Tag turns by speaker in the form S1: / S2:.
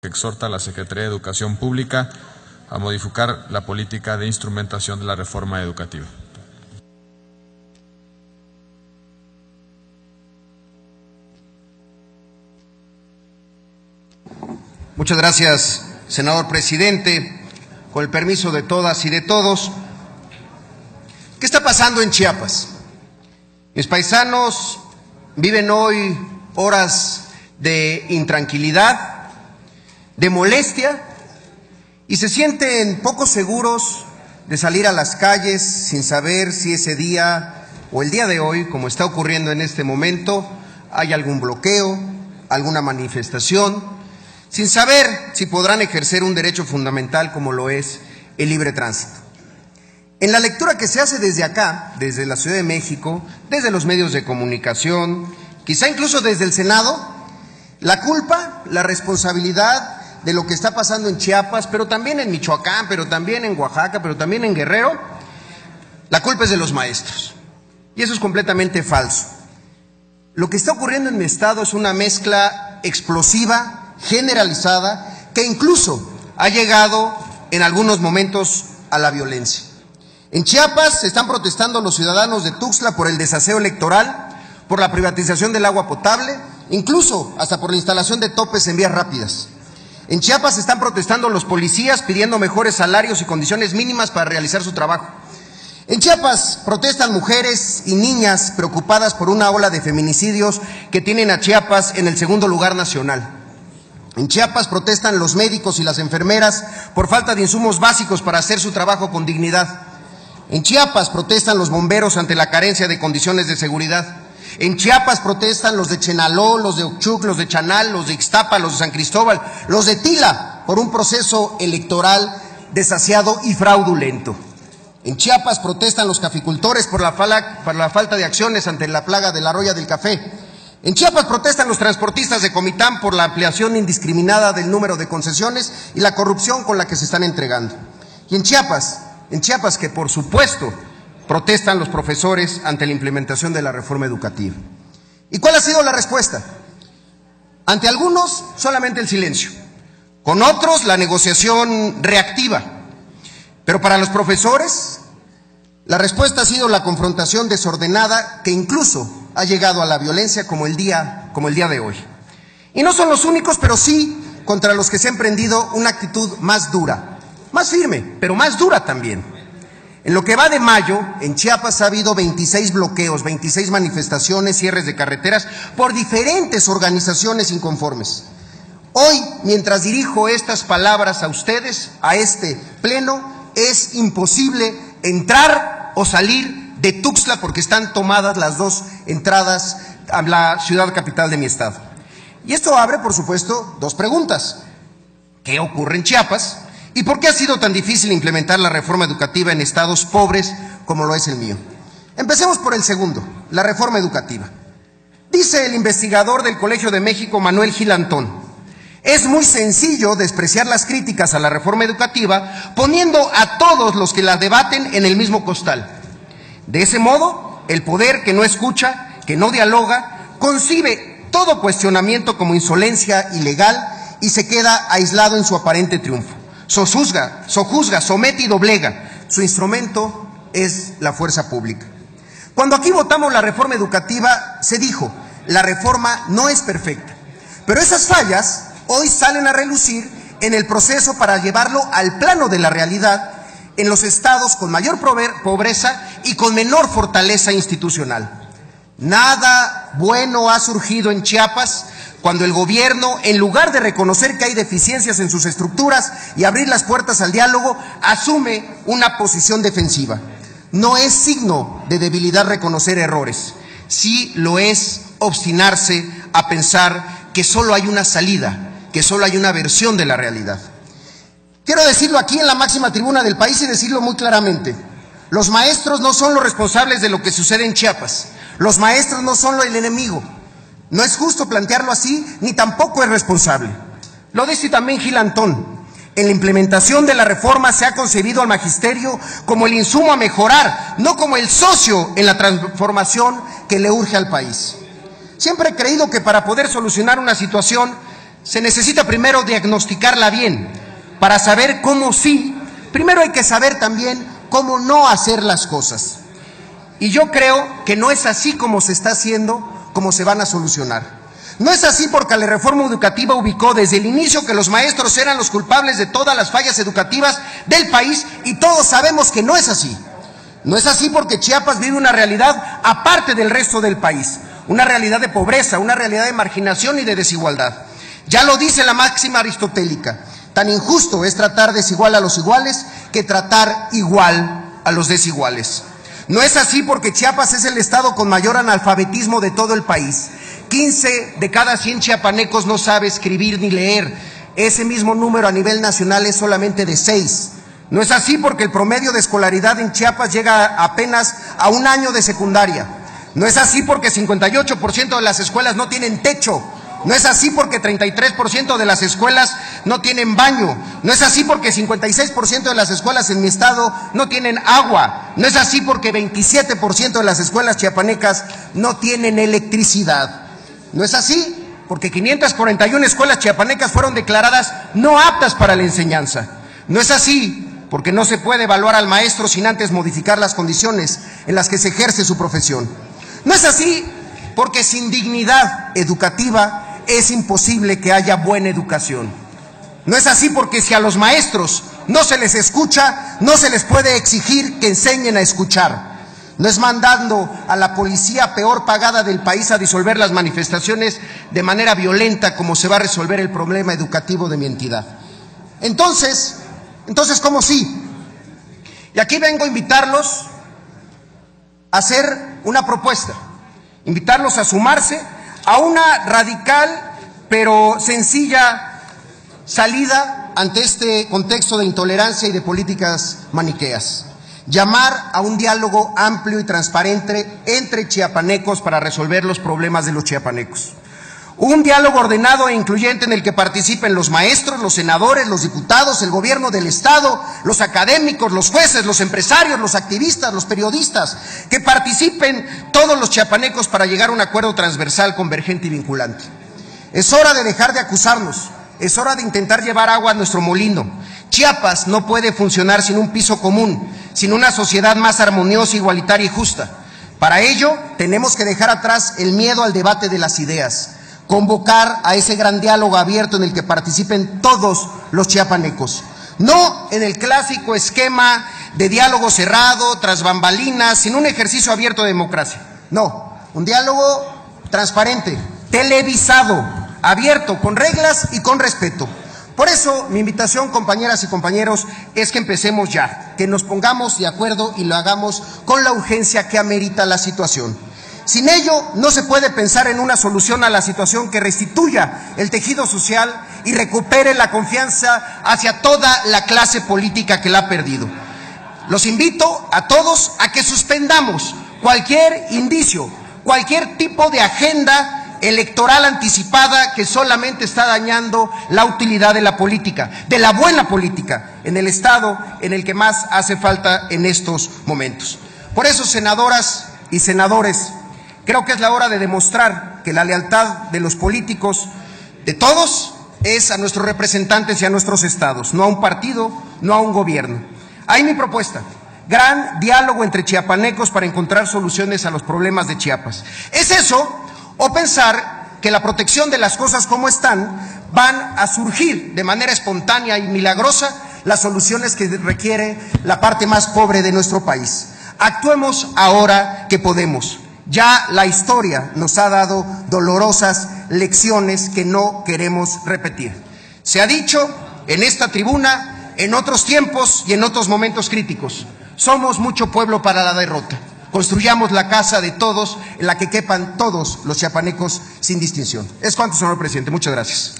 S1: que exhorta a la Secretaría de Educación Pública a modificar la política de instrumentación de la reforma educativa.
S2: Muchas gracias, senador presidente. Con el permiso de todas y de todos, ¿qué está pasando en Chiapas? Mis paisanos viven hoy horas de intranquilidad, de molestia, y se sienten poco seguros de salir a las calles sin saber si ese día o el día de hoy, como está ocurriendo en este momento, hay algún bloqueo, alguna manifestación, sin saber si podrán ejercer un derecho fundamental como lo es el libre tránsito. En la lectura que se hace desde acá, desde la Ciudad de México, desde los medios de comunicación, quizá incluso desde el Senado, la culpa, la responsabilidad de lo que está pasando en Chiapas, pero también en Michoacán, pero también en Oaxaca, pero también en Guerrero, la culpa es de los maestros. Y eso es completamente falso. Lo que está ocurriendo en mi estado es una mezcla explosiva, generalizada, que incluso ha llegado en algunos momentos a la violencia. En Chiapas se están protestando los ciudadanos de Tuxtla por el desaseo electoral, por la privatización del agua potable, incluso hasta por la instalación de topes en vías rápidas. En Chiapas se están protestando los policías pidiendo mejores salarios y condiciones mínimas para realizar su trabajo. En Chiapas protestan mujeres y niñas preocupadas por una ola de feminicidios que tienen a Chiapas en el segundo lugar nacional. En Chiapas protestan los médicos y las enfermeras por falta de insumos básicos para hacer su trabajo con dignidad. En Chiapas protestan los bomberos ante la carencia de condiciones de seguridad. En Chiapas protestan los de Chenaló, los de Ochuc, los de Chanal, los de Ixtapa, los de San Cristóbal, los de Tila, por un proceso electoral desasiado y fraudulento. En Chiapas protestan los caficultores por la falta de acciones ante la plaga de la roya del café. En Chiapas protestan los transportistas de Comitán por la ampliación indiscriminada del número de concesiones y la corrupción con la que se están entregando. Y en Chiapas que por supuesto protestan los profesores ante la implementación de la reforma educativa. ¿Y cuál ha sido la respuesta? Ante algunos, solamente el silencio. Con otros, la negociación reactiva. Pero para los profesores, la respuesta ha sido la confrontación desordenada que incluso ha llegado a la violencia como el día de hoy. Y no son los únicos, pero sí contra los que se ha emprendido una actitud más dura, más firme, pero más dura también. En lo que va de mayo, en Chiapas ha habido 26 bloqueos, 26 manifestaciones, cierres de carreteras por diferentes organizaciones inconformes. Hoy, mientras dirijo estas palabras a ustedes, a este pleno, es imposible entrar o salir de Tuxtla porque están tomadas las dos entradas a la ciudad capital de mi estado. Y esto abre, por supuesto, dos preguntas. ¿Qué ocurre en Chiapas? ¿Y por qué ha sido tan difícil implementar la reforma educativa en estados pobres como lo es el mío? Empecemos por el segundo, la reforma educativa. Dice el investigador del Colegio de México, Manuel Gil Antón: es muy sencillo despreciar las críticas a la reforma educativa poniendo a todos los que la debaten en el mismo costal. De ese modo, el poder que no escucha, que no dialoga, concibe todo cuestionamiento como insolencia ilegal y se queda aislado en su aparente triunfo. Sojuzga, somete y doblega. Su instrumento es la fuerza pública. Cuando aquí votamos la reforma educativa, se dijo, la reforma no es perfecta, pero esas fallas hoy salen a relucir en el proceso para llevarlo al plano de la realidad en los estados con mayor pobreza y con menor fortaleza institucional. Nada bueno ha surgido en Chiapas cuando el gobierno, en lugar de reconocer que hay deficiencias en sus estructuras y abrir las puertas al diálogo, asume una posición defensiva. No es signo de debilidad reconocer errores, sí lo es obstinarse a pensar que solo hay una salida, que solo hay una versión de la realidad. Quiero decirlo aquí en la máxima tribuna del país y decirlo muy claramente. Los maestros no son los responsables de lo que sucede en Chiapas. Los maestros no son el enemigo. No es justo plantearlo así, ni tampoco es responsable. Lo dice también Gil Antón. En la implementación de la reforma se ha concebido al magisterio como el insumo a mejorar, no como el socio en la transformación que le urge al país. Siempre he creído que para poder solucionar una situación se necesita primero diagnosticarla bien para saber cómo sí. Primero hay que saber también cómo no hacer las cosas. Y yo creo que no es así como se está haciendo, como se van a solucionar. No es así porque la reforma educativa ubicó desde el inicio que los maestros eran los culpables de todas las fallas educativas del país, y todos sabemos que no es así. No es así porque Chiapas vive una realidad aparte del resto del país, una realidad de pobreza, una realidad de marginación y de desigualdad. Ya lo dice la máxima aristotélica: tan injusto es tratar desigual a los iguales que tratar igual a los desiguales. No es así porque Chiapas es el estado con mayor analfabetismo de todo el país. 15 de cada 100 chiapanecos no sabe escribir ni leer. Ese mismo número a nivel nacional es solamente de 6. No es así porque el promedio de escolaridad en Chiapas llega apenas a 1 año de secundaria. No es así porque 58% de las escuelas no tienen techo. No es así porque 33% de las escuelas no tienen baño. No es así porque 56% de las escuelas en mi estado no tienen agua. No es así porque 27% de las escuelas chiapanecas no tienen electricidad. No es así porque 541 escuelas chiapanecas fueron declaradas no aptas para la enseñanza. No es así porque no se puede evaluar al maestro sin antes modificar las condiciones en las que se ejerce su profesión. No es así porque sin dignidad educativa es imposible que haya buena educación. No es así porque si a los maestros no se les escucha, no se les puede exigir que enseñen a escuchar. No es mandando a la policía peor pagada del país a disolver las manifestaciones de manera violenta como se va a resolver el problema educativo de mi entidad. Entonces, ¿cómo sí? Y aquí vengo a invitarlos a hacer una propuesta, invitarlos a sumarse a una radical pero sencilla salida ante este contexto de intolerancia y de políticas maniqueas. Llamar a un diálogo amplio y transparente entre chiapanecos para resolver los problemas de los chiapanecos. Un diálogo ordenado e incluyente en el que participen los maestros, los senadores, los diputados, el gobierno del estado, los académicos, los jueces, los empresarios, los activistas, los periodistas, que participen todos los chiapanecos para llegar a un acuerdo transversal, convergente y vinculante. Es hora de dejar de acusarnos, es hora de intentar llevar agua a nuestro molino. Chiapas no puede funcionar sin un piso común, sin una sociedad más armoniosa, igualitaria y justa. Para ello, tenemos que dejar atrás el miedo al debate de las ideas, convocar a ese gran diálogo abierto en el que participen todos los chiapanecos. No en el clásico esquema de diálogo cerrado, tras bambalinas, sin un ejercicio abierto de democracia. No, un diálogo transparente, televisado, abierto, con reglas y con respeto. Por eso, mi invitación, compañeras y compañeros, es que empecemos ya, que nos pongamos de acuerdo y lo hagamos con la urgencia que amerita la situación. Sin ello, no se puede pensar en una solución a la situación que restituya el tejido social y recupere la confianza hacia toda la clase política que la ha perdido. Los invito a todos a que suspendamos cualquier indicio, cualquier tipo de agenda electoral anticipada que solamente está dañando la utilidad de la política, de la buena política, en el estado en el que más hace falta en estos momentos. Por eso, senadoras y senadores, creo que es la hora de demostrar que la lealtad de los políticos, de todos, es a nuestros representantes y a nuestros estados, no a un partido, no a un gobierno. Ahí mi propuesta: gran diálogo entre chiapanecos para encontrar soluciones a los problemas de Chiapas. ¿Es eso o pensar que la protección de las cosas como están van a surgir de manera espontánea y milagrosa las soluciones que requiere la parte más pobre de nuestro país? Actuemos ahora que podemos. Ya la historia nos ha dado dolorosas lecciones que no queremos repetir. Se ha dicho en esta tribuna, en otros tiempos y en otros momentos críticos: somos mucho pueblo para la derrota. Construyamos la casa de todos, en la que quepan todos los chiapanecos sin distinción. Es cuanto, señor presidente. Muchas gracias.